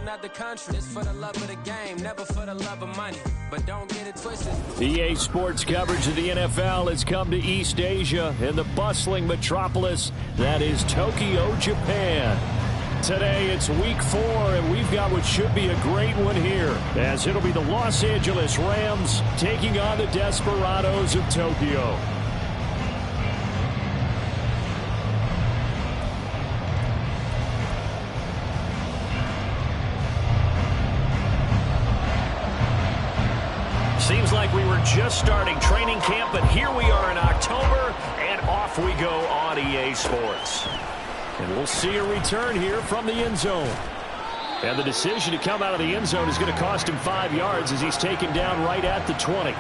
another country. It's for the love of the game, never for the love of money. But don't get it twisted. EA Sports coverage of the NFL has come to East Asia in the bustling metropolis that is Tokyo, Japan. Today it's week 4, and we've got what should be a great one here, as it'll be the Los Angeles Rams taking on the Desperados of Tokyo. Seems like we were just starting training camp, but here we are in October, and off we go on EA Sports. And we'll see a return here from the end zone. And the decision to come out of the end zone is going to cost him 5 yards as he's taken down right at the 20.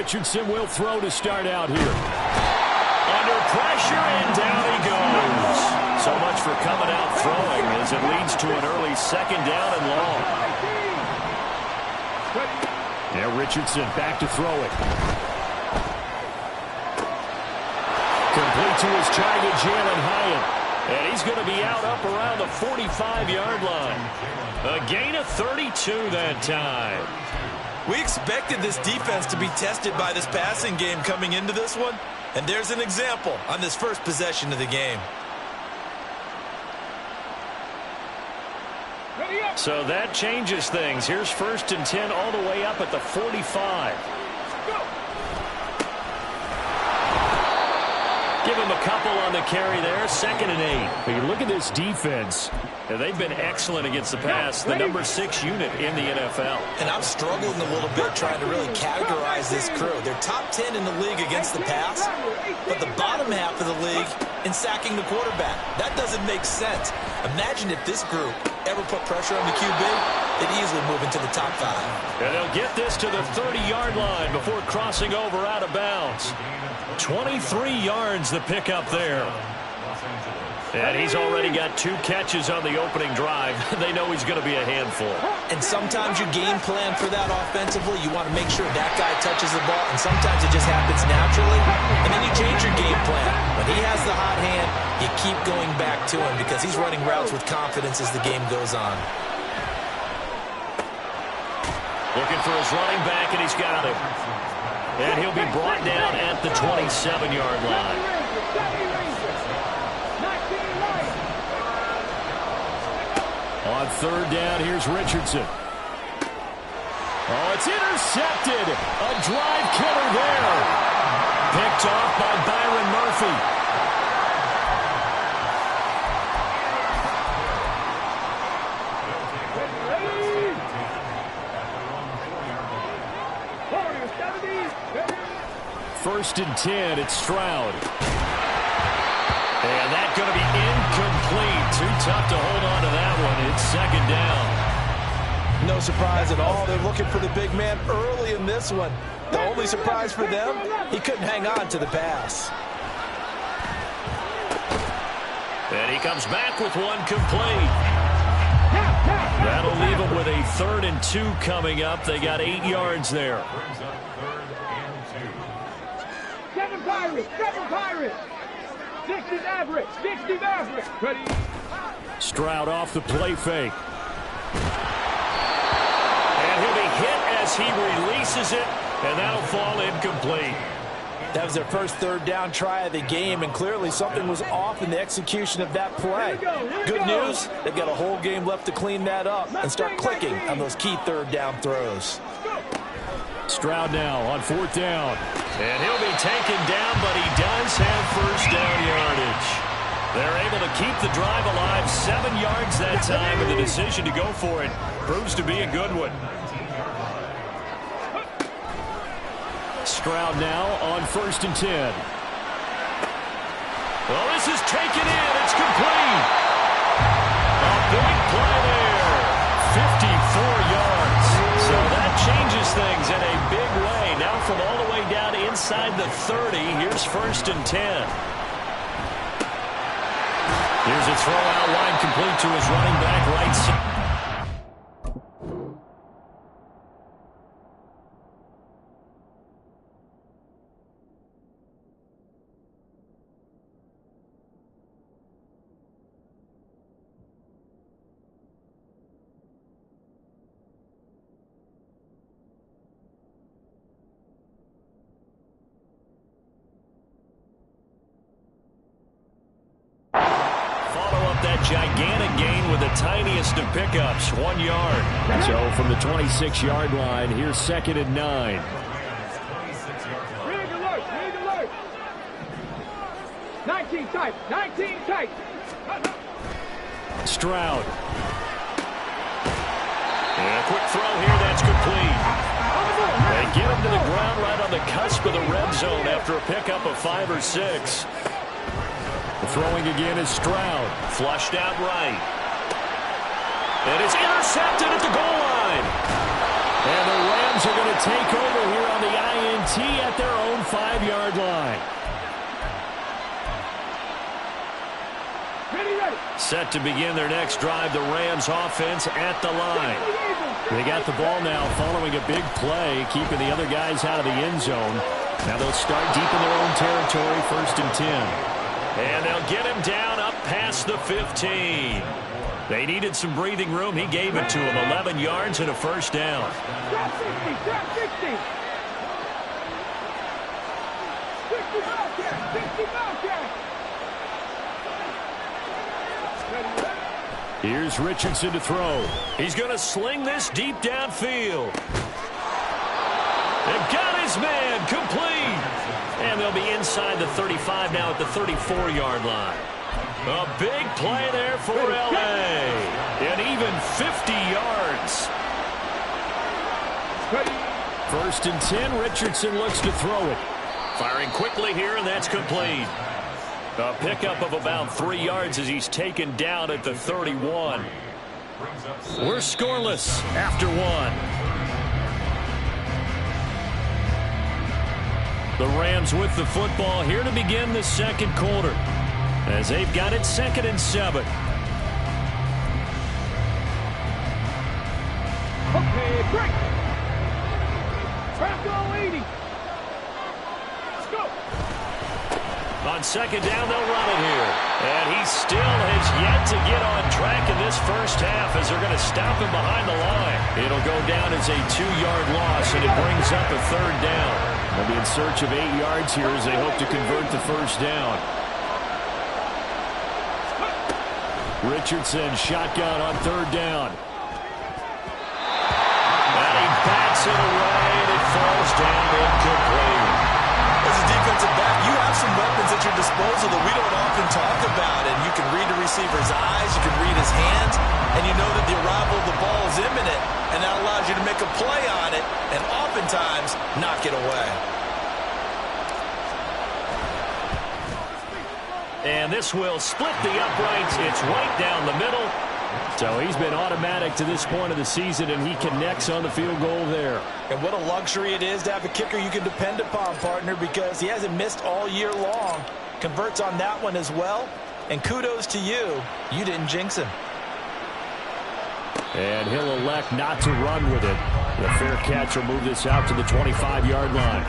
Richardson will throw to start out here. Under pressure, and down he goes. So much for coming out throwing as it leads to an early second down and long. Now Richardson back to throw it. Complete to his target, Jalen Hyatt. And he's going to be out up around the 45-yard line. A gain of 32 that time. We expected this defense to be tested by this passing game coming into this one, and there's an example on this first possession of the game. So that changes things. Here's 1st and 10 all the way up at the 45. Give him a couple on the carry there, 2nd and 8. But you look at this defense. They've been excellent against the pass, the number 6 unit in the NFL. And I'm struggling a little bit trying to really categorize this crew. They're top 10 in the league against the pass, but the bottom half of the league in sacking the quarterback. That doesn't make sense. Imagine if this group ever put pressure on the QB, they'd easily move into the top 5. And they'll get this to the 30-yard line before crossing over out of bounds. 23 yards the pickup there. And he's already got 2 catches on the opening drive. They know he's going to be a handful. And sometimes you game plan for that offensively. You want to make sure that guy touches the ball, and sometimes it just happens naturally. And then you change your game plan. When he has the hot hand, you keep going back to him because he's running routes with confidence as the game goes on. Looking for his running back, and he's got him. And he'll be brought down at the 27-yard line. On 3rd down, here's Richardson. Oh, it's intercepted. A drive killer there. Picked off by Byron Murphy. First and 10, it's Stroud. And that's going to be incomplete. Too tough to hold on to that one. It's 2nd down. No surprise at all. They're looking for the big man early in this one. The only surprise for them, he couldn't hang on to the pass. And he comes back with one complete. That'll leave them with a 3rd and 2 coming up. They got 8 yards there. 7 Pirates, 7 Pirates. 60's average, 60's average. Ready? Stroud off the play fake. And he'll be hit as he releases it, and that'll fall incomplete. That was their first 3rd down try of the game, and clearly something was off in the execution of that play. Good news, they've got a whole game left to clean that up and start clicking on those key 3rd down throws. Stroud now on 4th down. And he'll be taken down, but he does have 1st down yardage. They're able to keep the drive alive, 7 yards that time, and the decision to go for it proves to be a good one. Stroud now on 1st and 10. Well, this is taken in. It's complete. A big play there. 54 yards. the 30. Here's 1st and 10. Here's a throw out wide, complete to his running back right side. That gigantic gain with the tiniest of pickups, 1 yard. So from the 26-yard line, here's 2nd and 9. Rig alert, rig alert. 19 tight, 19 tight. Stroud. And a quick throw here, that's complete. They get him to the ground right on the cusp of the red zone after a pickup of 5 or 6. Throwing again is Stroud. Flushed out right. And it's intercepted at the goal line. And the Rams are going to take over here on the INT at their own 5-yard line. Set to begin their next drive, the Rams offense at the line. They got the ball now following a big play, keeping the other guys out of the end zone. Now they'll start deep in their own territory, 1st and 10. And they'll get him down up past the 15. They needed some breathing room. He gave it to him. 11 yards and a 1st down. Drop 60, drop 60. 60 Bobcat, 60 Bobcat. Here's Richardson to throw. He's going to sling this deep downfield. They've got his man complete. And they'll be inside the 35 now at the 34-yard line. A big play there for L.A. And even 50 yards. 1st and 10. Richardson looks to throw it. Firing quickly here, and that's complete. A pickup of about 3 yards as he's taken down at the 31. We're scoreless after 1. The Rams with the football here to begin the 2nd quarter as they've got it 2nd and 7. Okay, break. Bronco 80. Let's go. On 2nd down, they'll run it here. And he still has yet to get on track in this 1st half as they're going to stop him behind the line. It'll go down as a 2-yard loss, and it brings up a 3rd down. They'll be in search of 8 yards here as they hope to convert the 1st down. Richardson shotgun on 3rd down. And he bats it away, and it falls down incomplete. As a defensive back, you have some weapons at your disposal that we don't often talk about. And you can read the receiver's eyes, you can read his hands, and you know that the arrival of the ball is imminent. And that allows you to make a play on it and oftentimes knock it away. And this will split the uprights. It's right down the middle. So he's been automatic to this point of the season, and he connects on the field goal there. And what a luxury it is to have a kicker you can depend upon, partner, because he hasn't missed all year long. Converts on that one as well. And kudos to you. You didn't jinx him. And he'll elect not to run with it. The fair catch will move this out to the 25-yard line.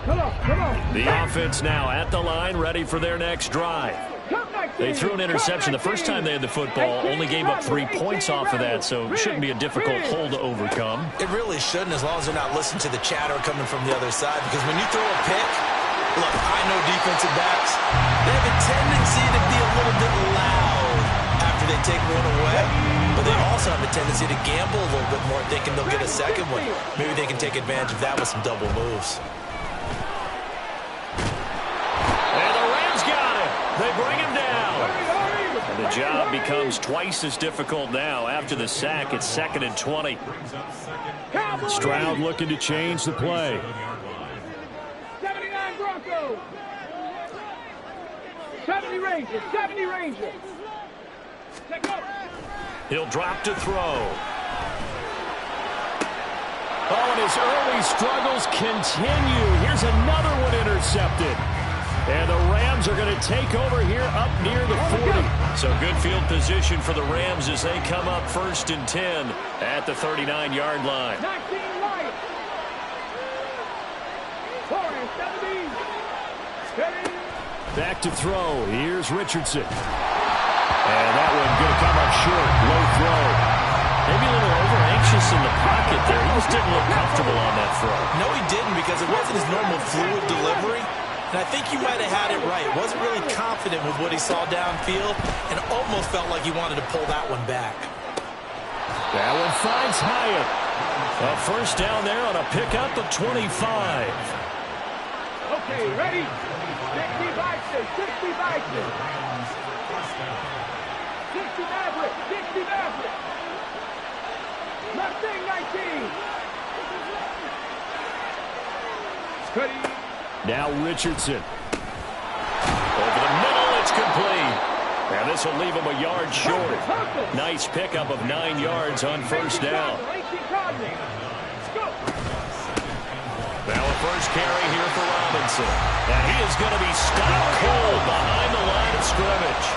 Come on. The offense now at the line, ready for their next drive. They threw an interception the first time they had the football, only gave up 3 points off of that, so it shouldn't be a difficult hole to overcome. It really shouldn't, as long as they're not listening to the chatter coming from the other side, because when you throw a pick, look, I know defensive backs, they have a tendency to be a little bit loud after they take one away, but they also have a tendency to gamble a little bit more, thinking they'll get a second one. Maybe they can take advantage of that with some double moves. They bring him down. And the job becomes twice as difficult now. After the sack, it's 2nd and 20. Stroud looking to change the play. 79 Broncos. 70 Rangers. 70 Rangers. Take over. He'll drop to throw. Oh, and his early struggles continue. Here's another one intercepted. And the Rams are going to take over here up near the 40. So good field position for the Rams as they come up 1st and 10 at the 39-yard line. 19 Lions. 4 and 17. Steady. Back to throw. Here's Richardson. And that one going to come up short. Low throw. Maybe a little over-anxious in the pocket there. He just didn't look comfortable on that throw. No, he didn't, because it wasn't his normal fluid delivery. And I think you might have had it right. Wasn't really confident with what he saw downfield and almost felt like he wanted to pull that one back. That one finds Hyatt. A first down there on a pickup of 25. Okay, ready? 60 Bison, 60 Bison. 60 Maverick, 60 Maverick. Left thing, 19. Steady. Now Richardson. Over the middle, it's complete. And this will leave him a yard short. Nice pickup of 9 yards on first down. Now a first carry here for Robinson. And he is going to be stopped cold behind the line of scrimmage.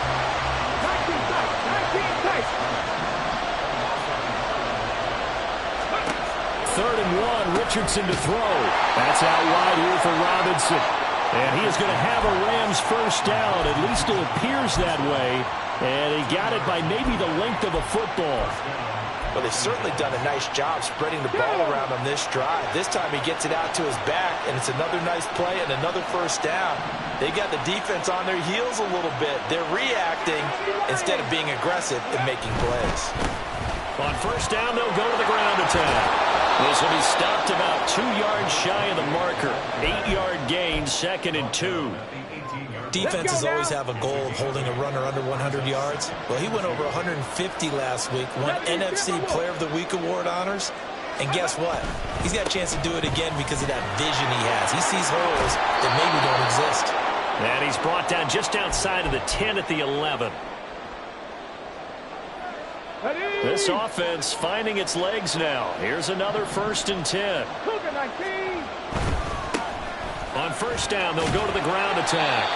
3rd and 1, Richardson to throw. That's out wide here for Robinson. And he is going to have a Rams first down. At least it appears that way. And he got it by maybe the length of a football. Well, they've certainly done a nice job spreading the ball around on this drive. This time he gets it out to his back, and it's another nice play and another first down. They got the defense on their heels a little bit. They're reacting instead of being aggressive and making plays. On first down, they'll go to the ground attack. This will be stopped about 2 yards shy of the marker. 8-yard gain, 2nd and 2. Defenses always have a goal of holding a runner under 100 yards. Well, he went over 150 last week, won NFC Player of the Week award honors. And guess what? He's got a chance to do it again because of that vision he has. He sees holes that maybe don't exist. And he's brought down just outside of the 10 at the 11. This offense finding its legs now. Here's another 1st and 10. On first down, they'll go to the ground attack.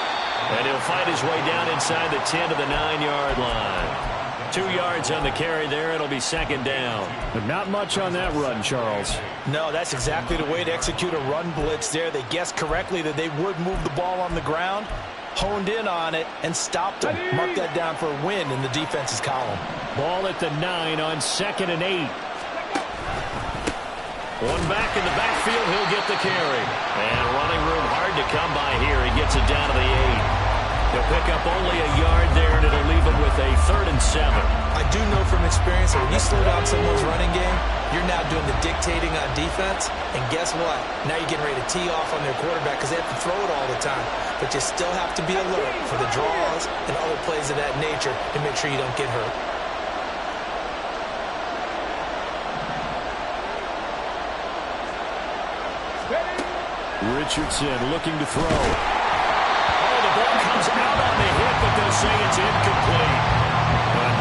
And he'll fight his way down inside the 10 to the 9-yard line. 2 yards on the carry there. It'll be 2nd down. But not much on that run, Charles. No, that's exactly the way to execute a run blitz there. They guessed correctly that they would move the ball on the ground, honed in on it, and stopped him. Mark that down for a win in the defense's column. Ball at the 9 on 2nd and 8. One back in the backfield, he'll get the carry. And running room hard to come by here. He gets it down to the 8. He'll pick up only a yard there, and it'll leave him with a 3rd and 7. I do know from experience that when you slow down someone's running game, you're now doing the dictating on defense. And guess what? Now you're getting ready to tee off on their quarterback because they have to throw it all the time. But you still have to be alert for the draws and other plays of that nature to make sure you don't get hurt. Richardson looking to throw. Oh, the ball comes out on the hit, but they'll say it's incomplete.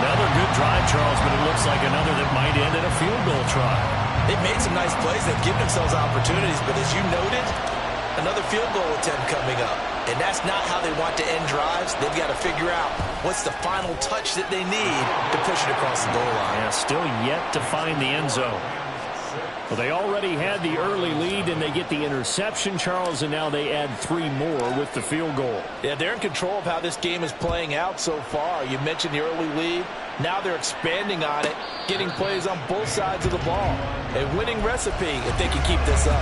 Another good drive, Charles, but it looks like another that might end in a field goal try. They've made some nice plays. They've given themselves opportunities, but as you noted, another field goal attempt coming up. And that's not how they want to end drives. They've got to figure out what's the final touch that they need to push it across the goal line. Yeah, still yet to find the end zone. Well, they already had the early lead, and they get the interception, Charles, and now they add 3 more with the field goal. Yeah, they're in control of how this game is playing out so far. You mentioned the early lead. Now they're expanding on it, getting plays on both sides of the ball. A winning recipe if they can keep this up.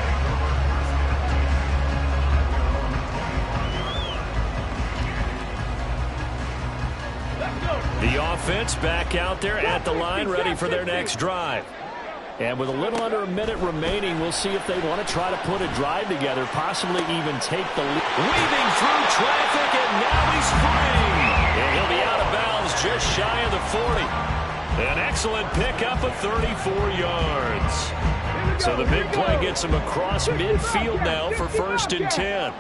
The offense back out there at the line, ready for their next drive. And with a little under a minute remaining, we'll see if they want to try to put a drive together, possibly even take the lead. Weaving through traffic, and now he's free. And he'll be out of bounds just shy of the 40. An excellent pickup of 34 yards. So the big play gets him across midfield now for 1st and 10.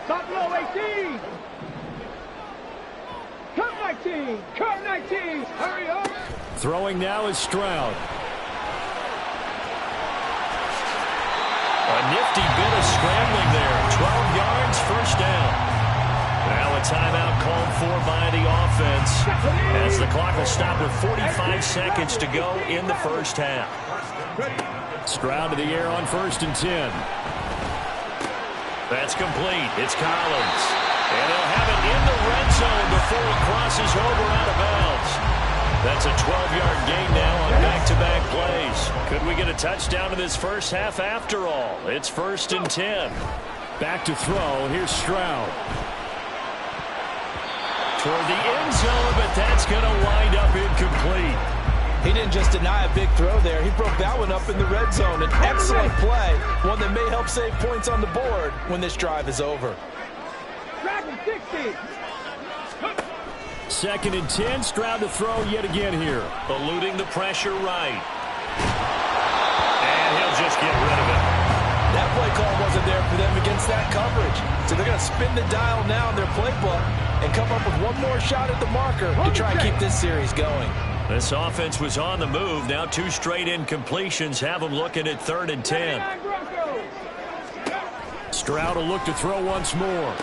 Top low 18. Come 19. Come 19. Hurry up. Throwing now is Stroud. A nifty bit of scrambling there. 12 yards, first down. Now a timeout called for by the offense as the clock will stop with 45 seconds to go in the first half. Stroud to the air on 1st and 10. That's complete. It's Collins. And he'll have it in the red zone before he crosses over out of bounds. That's a 12-yard gain now on back-to-back plays. Could we get a touchdown in this first half after all? It's 1st and 10. Back to throw. Here's Stroud. Toward the end zone, but that's going to wind up incomplete. He didn't just deny a big throw there. He broke that one up in the red zone. An excellent play, one that may help save points on the board when this drive is over. Dragon 60. 2nd and 10. Stroud to throw yet again here. Eluding the pressure right. And he'll just get rid of it. That play call wasn't there for them against that coverage. So they're going to spin the dial now in their playbook and come up with one more shot at the marker to try and keep this series going. This offense was on the move. Now 2 straight incompletions have them looking at 3rd and 10. Stroud will look to throw once more.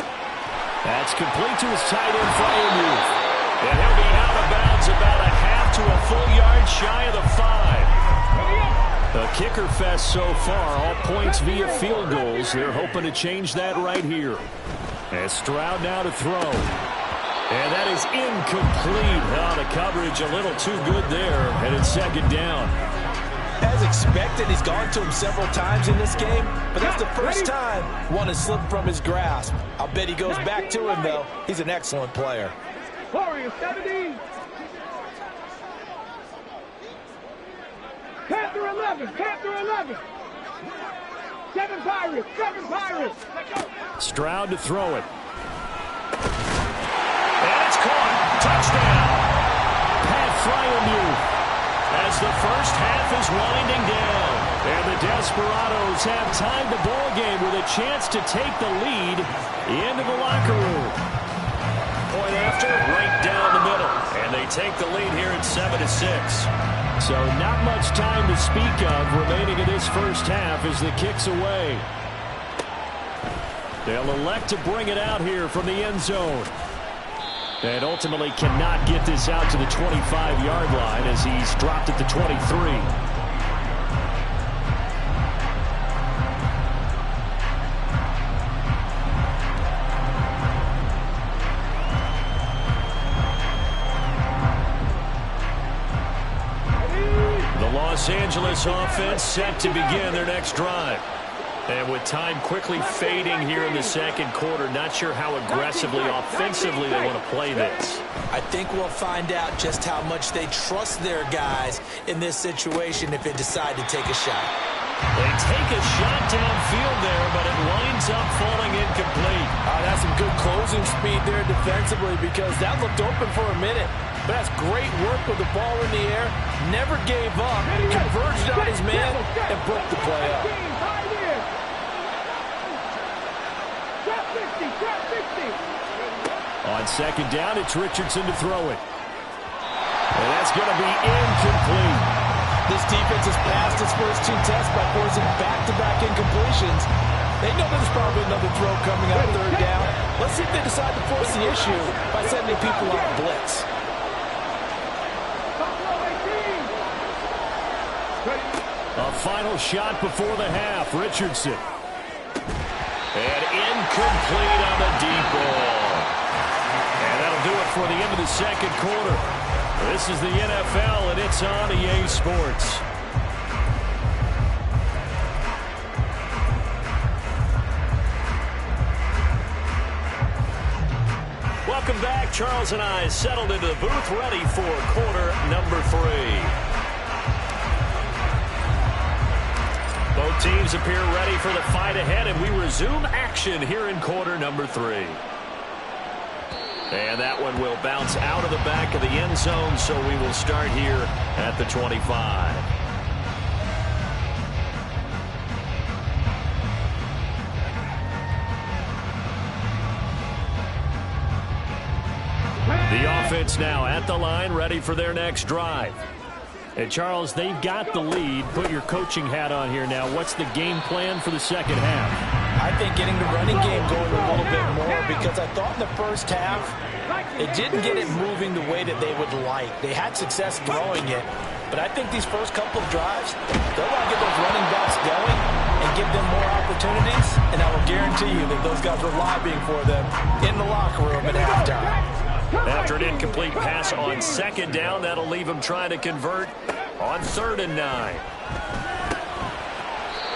That's complete to his tight end, Freiermuth. And he'll be out of bounds about a half to a full yard shy of the 5. A kicker fest so far. All points via field goals. They're hoping to change that right here. As Stroud now to throw. And that is incomplete. Oh, the coverage a little too good there. And it's 2nd down. As expected, he's gone to him several times in this game, but that's the first time one has slipped from his grasp. I'll bet he goes back to him, though. He's an excellent player. Warriors 70. Panther 11. Panther 11. 7 Pirates. 7 Pirates. Stroud to throw it. And it's caught. Touchdown. Pat Freiermuth. As the first half is winding down. And the Desperados have tied the ball game with a chance to take the lead into the locker room. Point after, right down the middle. And they take the lead here at 7-6. So not much time to speak of remaining in this first half as the kick's away. They'll elect to bring it out here from the end zone. And ultimately cannot get this out to the 25-yard line as he's dropped at the 23. The Los Angeles offense set to begin their next drive. And with time quickly fading here in the second quarter, not sure how aggressively, offensively they want to play this. I think we'll find out just how much they trust their guys in this situation if they decide to take a shot. They take a shot downfield there, but it winds up falling incomplete. That's some good closing speed there defensively because that looked open for a minute. But that's great work with the ball in the air. Never gave up, converged on his man, and broke the play up. On 2nd down, it's Richardson to throw it. And that's going to be incomplete. This defense has passed its first 2 tests by forcing back-to-back incompletions. They know there's probably another throw coming on 3rd down. Let's see if they decide to force the issue by sending people on a blitz. A final shot before the half. Richardson. And incomplete on the deep ball. And that'll do it for the end of the second quarter. This is the NFL, and it's on EA Sports. Welcome back. Charles and I settled into the booth, ready for quarter number 3. Both teams appear ready for the fight ahead, and we resume action here in quarter number 3. And that one will bounce out of the back of the end zone, so we will start here at the 25. The offense now at the line, ready for their next drive. And Charles, they've got the lead. Put your coaching hat on here now. What's the game plan for the second half? I think getting the running game going a little bit more, because I thought in the first half it didn't get it moving the way that they would like. They had success throwing it, but I think these first couple of drives, they'll want to get those running backs going and give them more opportunities, and I will guarantee you that those guys were lobbying for them in the locker room at halftime. After an incomplete pass on second down, that'll leave him trying to convert on 3rd and 9.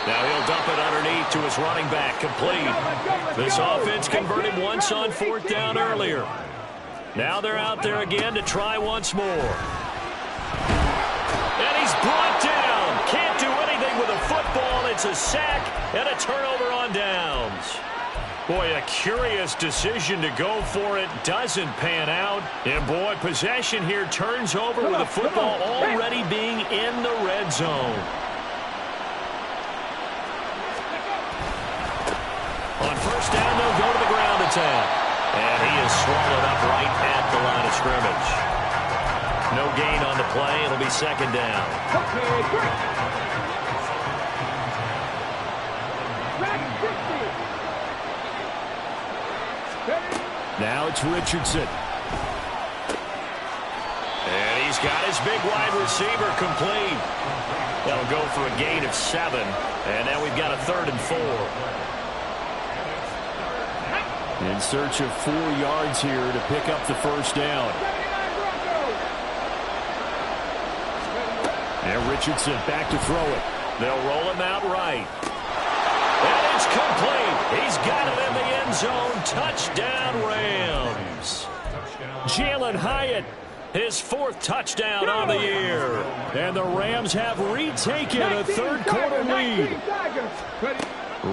Now he'll dump it underneath to his running back, complete. This offense converted once on 4th down earlier. Now they're out there again to try once more. And he's brought down. Can't do anything with a football. It's a sack and a turnover on downs. Boy, a curious decision to go for it. Doesn't pan out. And, boy, possession here turns over with the football already being in the red zone. On 1st down, they'll go to the ground attack. And he is swallowed up right at the line of scrimmage. No gain on the play. It'll be 2nd down. Now it's Richardson. And he's got his big wide receiver complete. That'll go for a gain of 7. And now we've got a 3rd and 4. In search of 4 yards here to pick up the 1st down. And Richardson back to throw it. They'll roll him out right. And it's complete. He's got it in the end zone. Touchdown, Rams. Jalen Hyatt, his 4th touchdown on the year. And the Rams have retaken a 3rd quarter lead.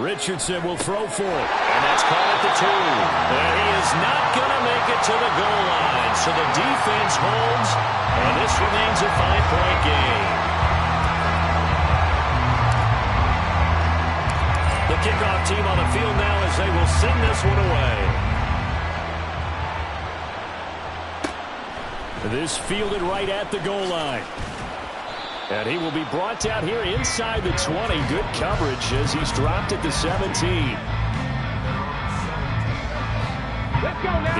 Richardson will throw for it. And that's caught at the 2. And he is not going to make it to the goal line. So the defense holds. And this remains a 5-point game. The kickoff team on the field now as they will send this one away. This fielded right at the goal line. And he will be brought down here inside the 20. Good coverage as he's dropped at the 17.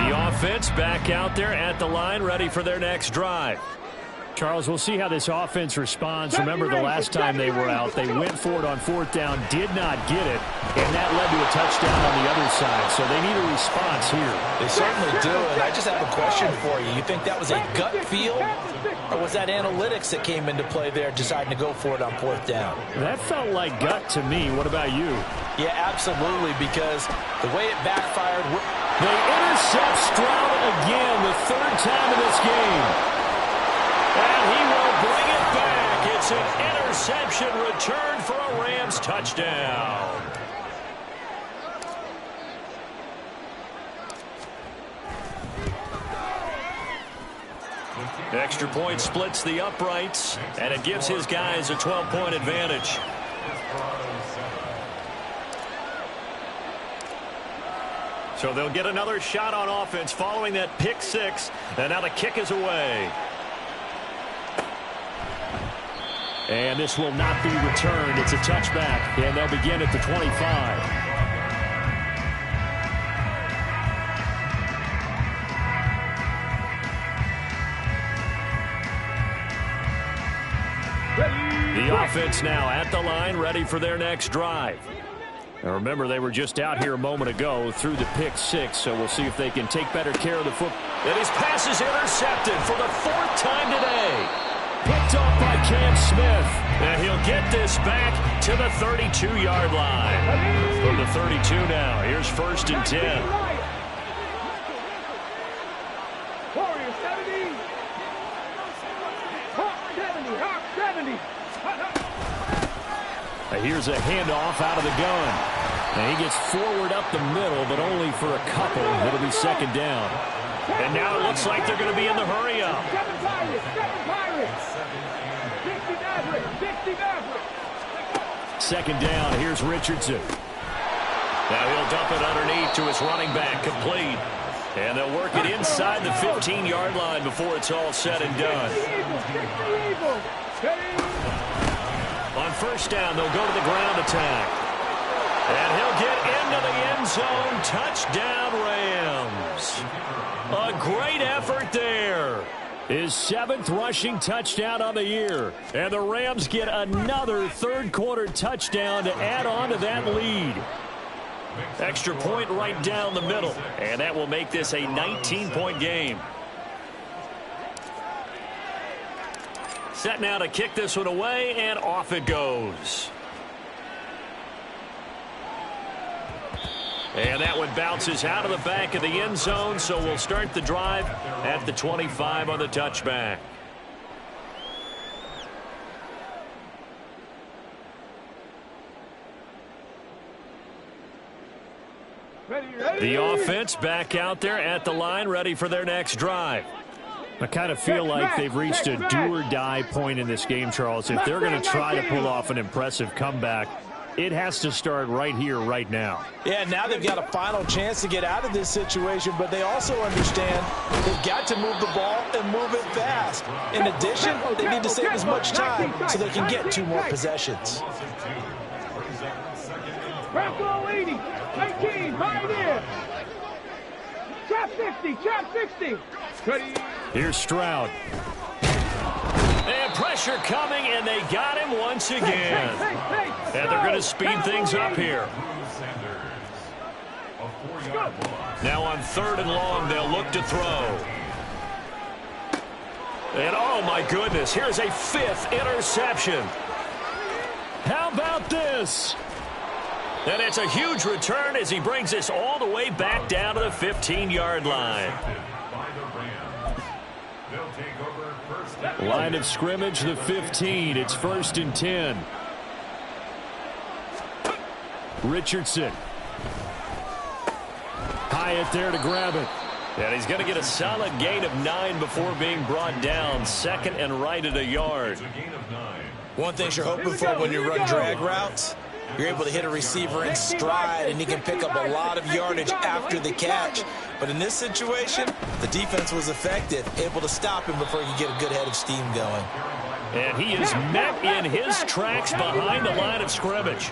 The offense back out there at the line, ready for their next drive. Charles, we'll see how this offense responds. Remember the last time they were out, they went for it on 4th down, did not get it, and that led to a touchdown on the other side. So they need a response here. They certainly do, and I just have a question for you. You think that was a gut feel, or was that analytics that came into play there deciding to go for it on 4th down? That felt like gut to me. What about you? Yeah, absolutely, because the way it backfired. They intercept Stroud again, the 3rd time in this game. And he will bring it back. It's an interception return for a Rams touchdown. Extra point splits the uprights, and it gives his guys a 12-point advantage. So they'll get another shot on offense following that pick 6, and now the kick is away. And this will not be returned. It's a touchback, and they'll begin at the 25. The offense now at the line, ready for their next drive. Now remember, they were just out here a moment ago through the pick 6, so we'll see if they can take better care of the football. And his pass is intercepted for the 4th time today. Picked off by Cam Smith. And he'll get this back to the 32-yard line. From the 32 now, here's 1st and 10. Warriors 70. 70. Here's a handoff out of the gun. And he gets forward up the middle, but only for a couple. It'll be 2nd down. And now it looks like they're going to be in the hurry-up. 7 Pirates. 60 Mavericks. 2nd down, here's Richardson. Now he'll dump it underneath to his running back, complete. And they'll work it inside the 15-yard line before it's all said and done. On first down, they'll go to the ground attack. And he'll get into the end zone. Touchdown, Rams. A great effort there. His 7th rushing touchdown on the year. And the Rams get another third-quarter touchdown to add on to that lead. Extra point right down the middle. And that will make this a 19-point game. Set now to kick this one away, and off it goes. And that one bounces out of the back of the end zone, so we'll start the drive at the 25 on the touchback. The offense back out there at the line, ready for their next drive. I kind of feel like they've reached a do-or-die point in this game, Charles. If they're going to try to pull off an impressive comeback, it has to start right here, right now. Yeah, now they've got a final chance to get out of this situation, but they also understand they've got to move the ball and move it fast. In addition, they need to save as much time so they can get 2 more possessions. Rambo 80, 19, pioneer. Trap 60, trap 60. Here's Stroud. And pressure coming, and they got him once again. And they're going to speed things up here. Now on 3rd and long, they'll look to throw. And oh my goodness, here's a 5th interception. How about this? And it's a huge return as he brings this all the way back down to the 15-yard line. Line of scrimmage, the 15. It's 1st and 10. Richardson. Hyatt there to grab it. And he's going to get a solid gain of 9 before being brought down. 2nd and right at a yard. One thing you're hoping for when you run drag routes, you're able to hit a receiver in stride, and he can pick up a lot of yardage after the catch. But in this situation, the defense was effective, able to stop him before he could get a good head of steam going. And he is met in his tracks behind the line of scrimmage.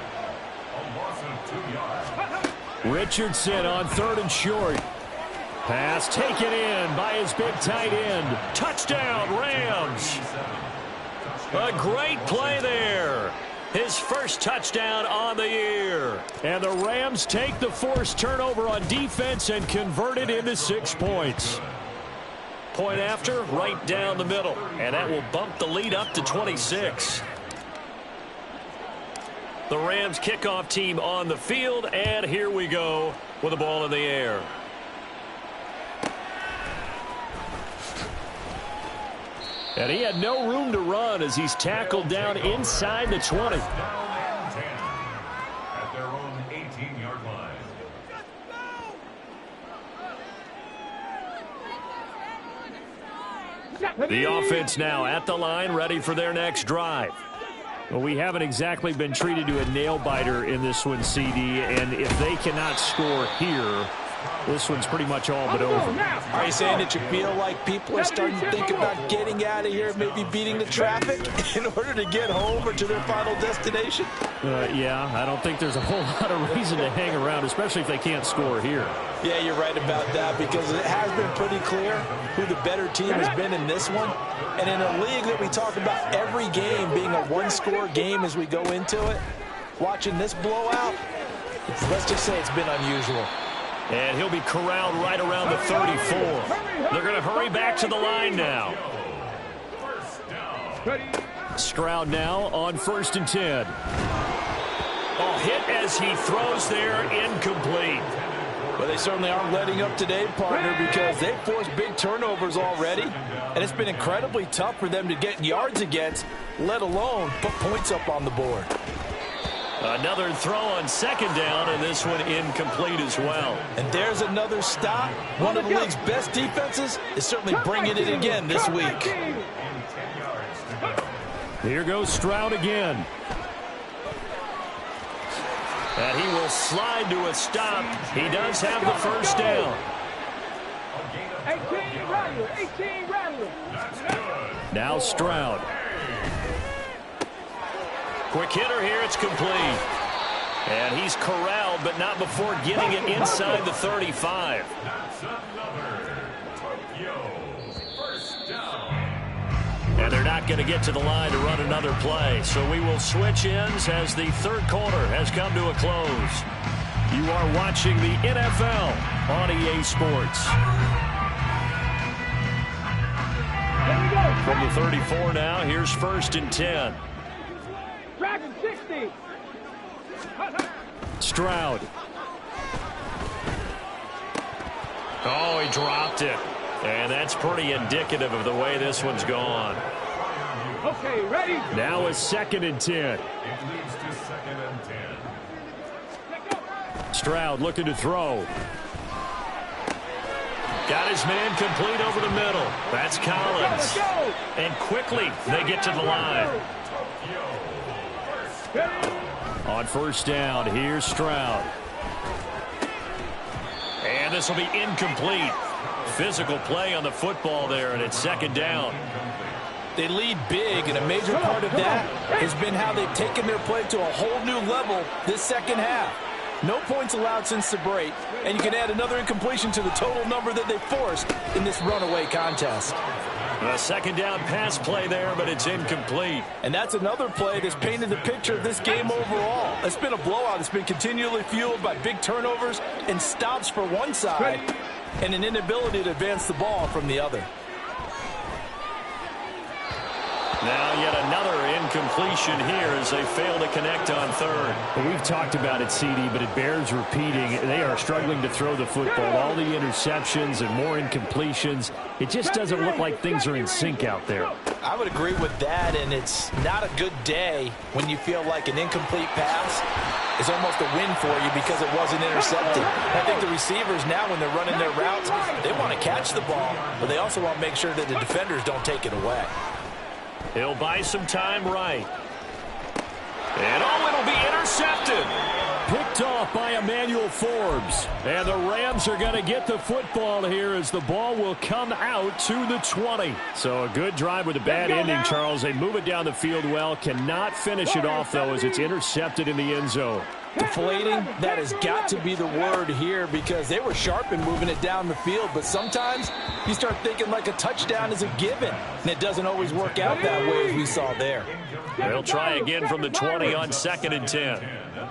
Richardson on 3rd and short. Pass taken in by his big tight end. Touchdown, Rams. A great play there. His first touchdown on the year. And the Rams take the forced turnover on defense and convert it into 6 points. Point after, right down the middle. And that will bump the lead up to 26. The Rams kickoff team on the field, and here we go with the ball in the air. And he had no room to run as he's tackled down inside the 20. At their own 18-yard line. The offense now at the line, ready for their next drive. Well, we haven't exactly been treated to a nail-biter in this one, CD, and if they cannot score here, this one's pretty much all but over. Are you saying that you feel like people are starting to think about getting out of here, maybe beating the traffic in order to get home or to their final destination? Yeah, I don't think there's a whole lot of reason to hang around, especially if they can't score here. Yeah, you're right about that, because it has been pretty clear who the better team has been in this one. And in a league that we talk about every game being a one-score game as we go into it, watching this blowout, let's just say it's been unusual. And he'll be corralled right around the 34. They're going to hurry back to the line now. Stroud now on 1st and 10. Oh, hit as he throws there, incomplete. Well, they certainly aren't letting up today, partner, because they've forced big turnovers already, and it's been incredibly tough for them to get yards against, let alone put points up on the board. Another throw on 2nd down, and this one incomplete as well. And there's another stop. One of the league's best defenses is certainly bringing it again this week. Here goes Stroud again. And he will slide to a stop. He does have the first down. 18 Rattler. 18 Rattler. Now Stroud. Quick hitter here. It's complete. And he's corralled, but not before getting it inside the 35. That's another Tokyo first down. And they're not going to get to the line to run another play. So we will switch ends as the third quarter has come to a close. You are watching the NFL on EA Sports. From the 34 now, here's 1st and 10. Dragon 60. Stroud. Oh, he dropped it. And that's pretty indicative of the way this one's gone. Okay, ready? Now a 2nd and 10. It leads to 2nd and 10. Stroud looking to throw. Got his man complete over the middle. That's Collins. And quickly they get to the line. On 1st down, here's Stroud. And this will be incomplete. Physical play on the football there, and it's 2nd down. They lead big, and a major part of that has been how they've taken their play to a whole new level this second half. No points allowed since the break, and you can add another incompletion to the total number that they forced in this runaway contest. A 2nd down pass play there, but it's incomplete. And that's another play that's painted the picture of this game overall. It's been a blowout. It's been continually fueled by big turnovers and stops for one side and an inability to advance the ball from the other. Now yet another incompletion here as they fail to connect on 3rd. Well, we've talked about it, CD, but it bears repeating. They are struggling to throw the football. All the interceptions and more incompletions. It just doesn't look like things are in sync out there. I would agree with that, and it's not a good day when you feel like an incomplete pass is almost a win for you because it wasn't intercepted. I think the receivers now, when they're running their routes, they want to catch the ball, but they also want to make sure that the defenders don't take it away. He'll buy some time right. And it'll be intercepted. Picked off by Emmanuel Forbes. And the Rams are going to get the football here as the ball will come out to the 20. So a good drive with a bad ending, Charles. They move it down the field well. Cannot finish it off, though, as it's intercepted in the end zone. Deflating, that has got to be the word here because they were sharp in moving it down the field, but sometimes you start thinking like a touchdown is a given, and it doesn't always work out that way as we saw there. They'll try again from the 20 on 2nd and 10. At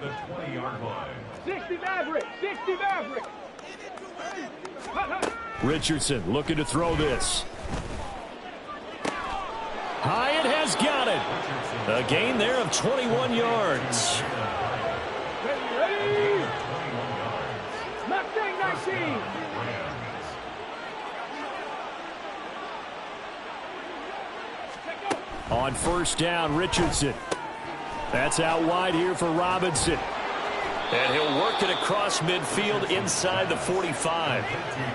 the 20-yard line. 60 Maverick. 60 Maverick. Richardson looking to throw this. Hyatt has got it. A gain there of 21 yards. Ready? Mustang 19. On 1st down, Richardson. That's out wide here for Robinson. And he'll work it across midfield inside the 45.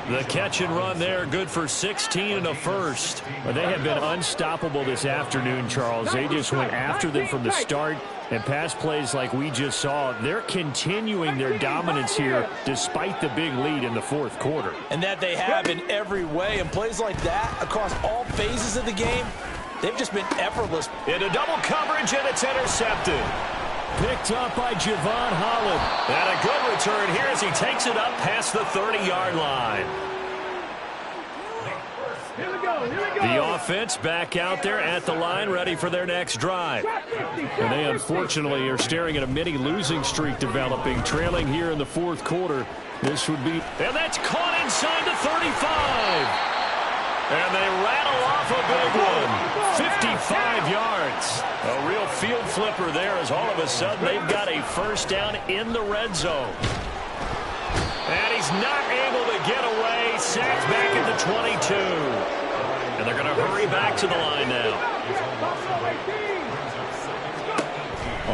The catch and run there, good for 16 and a first. But they have been unstoppable this afternoon, Charles. They just went after them from the start. And pass plays like we just saw, they're continuing their dominance here despite the big lead in the 4th quarter. And that they have in every way. And plays like that across all phases of the game, they've just been effortless. Into double coverage, and it's intercepted. Picked up by Javon Holland. And a good return here as he takes it up past the 30-yard line. Here we go. The offense back out there at the line, ready for their next drive. And they unfortunately are staring at a mini losing streak developing, trailing here in the 4th quarter. This would be, and that's caught inside the 35. And they rattle off a big one. 55 yards. A real field flipper there as all of a sudden they've got a 1st down in the red zone. And he's not able to get away. Sacked back at the 22. And they're going to hurry back to the line now.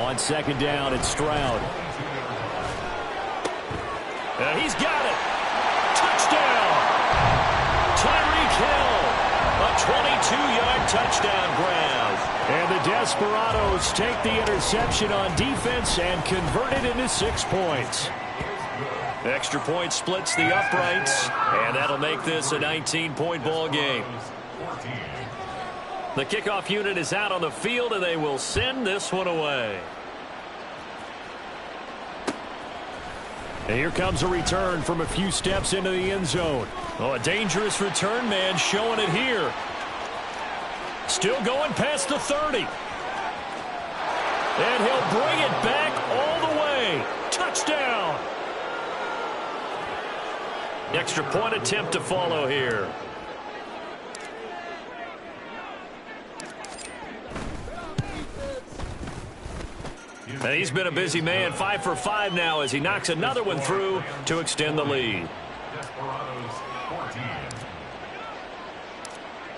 On 2nd down, it's Stroud. And he's got it. Touchdown. Tyreek Hill. A 22-yard touchdown grab. And the Desperados take the interception on defense and convert it into 6 points. Extra point splits the uprights, and that'll make this a 19-point ball game. The kickoff unit is out on the field, and they will send this one away. And here comes a return from a few steps into the end zone. Oh, a dangerous return man showing it here. Still going past the 30. And he'll bring it back all the way. Touchdown. Extra point attempt to follow here. And he's been a busy man, 5 for 5 now as he knocks another one through to extend the lead.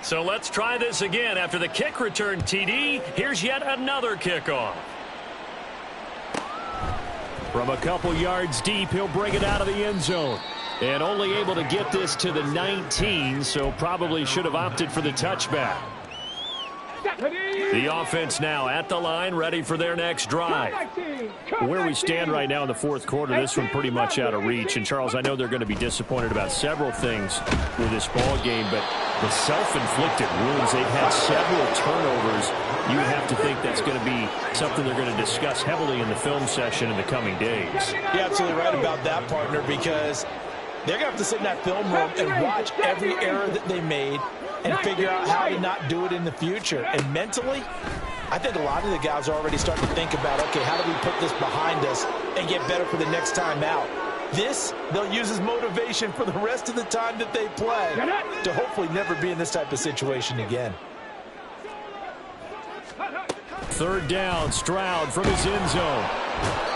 So let's try this again. After the kick return TD, here's yet another kickoff. From a couple yards deep, he'll bring it out of the end zone. And only able to get this to the 19, so probably should have opted for the touchback. The offense now at the line, ready for their next drive. Where we stand right now in the fourth quarter, this one pretty much out of reach. And, Charles, I know they're going to be disappointed about several things with this ball game, but the self-inflicted wounds, they've had several turnovers. You have to think that's going to be something they're going to discuss heavily in the film session in the coming days. You're absolutely right about that, partner, because they're going to have to sit in that film room and watch every error that they made and figure out how to not do it in the future. And mentally, I think a lot of the guys are already starting to think about, okay, how do we put this behind us and get better for the next time out? This, they'll use as motivation for the rest of the time that they play to hopefully never be in this type of situation again. Third down, Stroud from his end zone.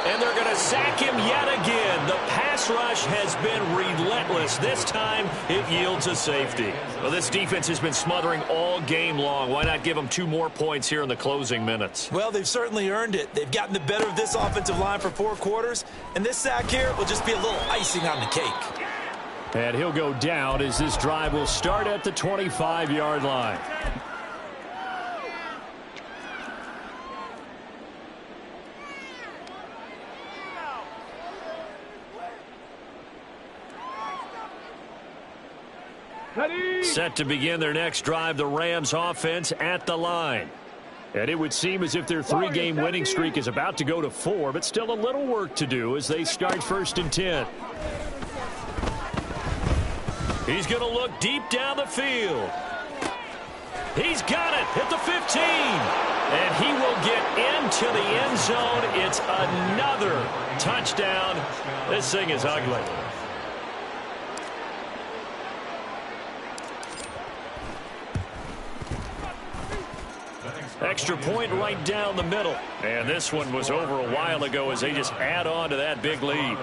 And they're going to sack him yet again. The pass rush has been relentless. This time, it yields a safety. Well, this defense has been smothering all game long. Why not give them 2 more points here in the closing minutes? Well, they've certainly earned it. They've gotten the better of this offensive line for 4 quarters, and this sack here will just be a little icing on the cake. And he'll go down as this drive will start at the 25-yard line. Set to begin their next drive, the Rams offense at the line. And it would seem as if their 3-game winning streak is about to go to 4, but still a little work to do as they start 1st and 10. He's going to look deep down the field. He's got it at the 15. And he will get into the end zone. It's another touchdown. This thing is ugly. Extra point right down the middle. And this one was over a while ago as they just add on to that big lead.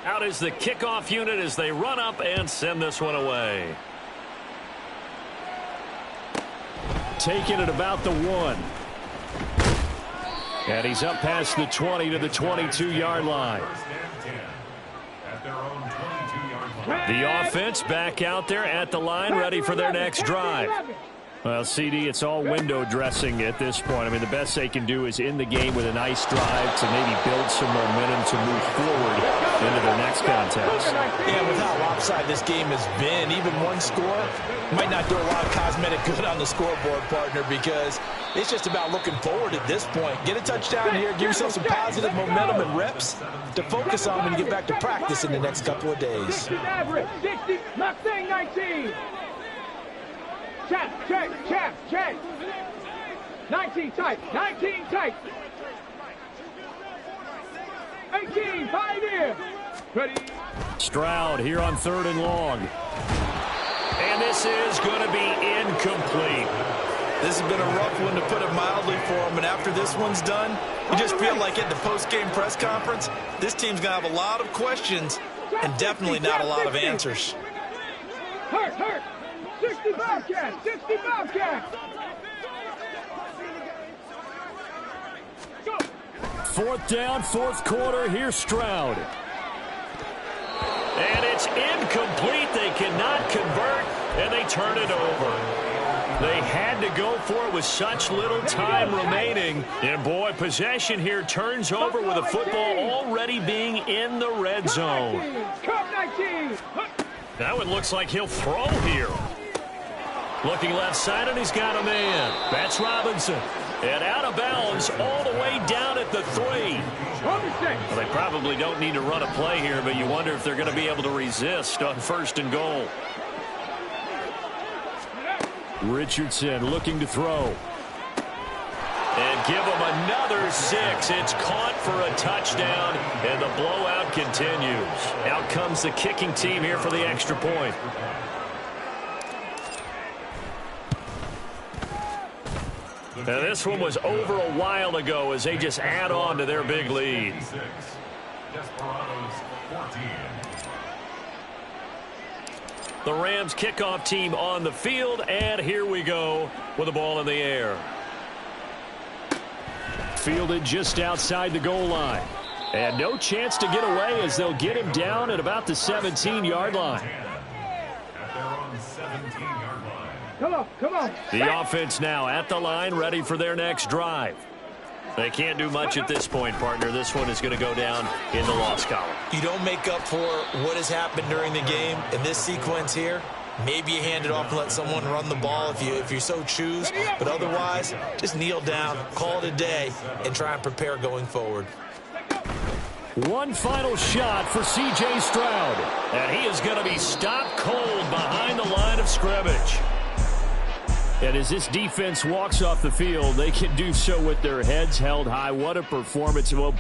Out is the kickoff unit as they run up and send this one away. Taking it about the 1. And he's up past the 20 to the 22-yard line. The offense back out there at the line, ready for their next drive. Well, CD, it's all window dressing at this point. I mean, the best they can do is in the game with a nice drive to maybe build some momentum to move forward into their next contest. Yeah, with how lopsided this game has been, even one score might not do a lot of cosmetic good on the scoreboard, partner, because it's just about looking forward at this point. Get a touchdown here, give yourself some positive momentum and reps to focus on when you get back to practice in the next couple of days. 60 average, 60, Mustang 19. Check. 19 tight, 19 tight. 18, 5 in. Ready. Stroud here on 3rd and long. And this is going to be incomplete. This has been a rough one, to put it mildly, for him. And after this one's done, you just feel like at the post-game press conference, this team's going to have a lot of questions and definitely not a lot of answers. Hurt. 60 Bobcats, 60 Bobcats. Go. 4th down, 4th quarter. Here's Stroud. And it's incomplete. They cannot convert, and they turn it over. They had to go for it with such little time remaining. And, boy, possession here turns over with the football already being in the red zone. Now it looks like he'll throw here. Looking left side, and he's got a man. That's Robinson. And out of bounds all the way down at the 3. Well, they probably don't need to run a play here, but you wonder if they're going to be able to resist on 1st and goal. Richardson looking to throw. And give him another 6. It's caught for a touchdown, and the blowout continues. Out comes the kicking team here for the extra point. And this one was over a while ago as they just add on to their big lead. Desperados 14. The Rams kickoff team on the field, and here we go with the ball in the air. Fielded just outside the goal line. And no chance to get away as they'll get him down at about the 17-yard line. At their own 17-yard line. Come on. The offense now at the line, ready for their next drive. They can't do much at this point, partner. This one is going to go down in the loss column. You don't make up for what has happened during the game in this sequence here. Maybe you hand it off and let someone run the ball if you so choose. But otherwise, just kneel down, call it a day, and try and prepare going forward. One final shot for C.J. Stroud. And he is going to be stopped cold behind the line of scrimmage. And as this defense walks off the field, they can do so with their heads held high. What a performance. Well,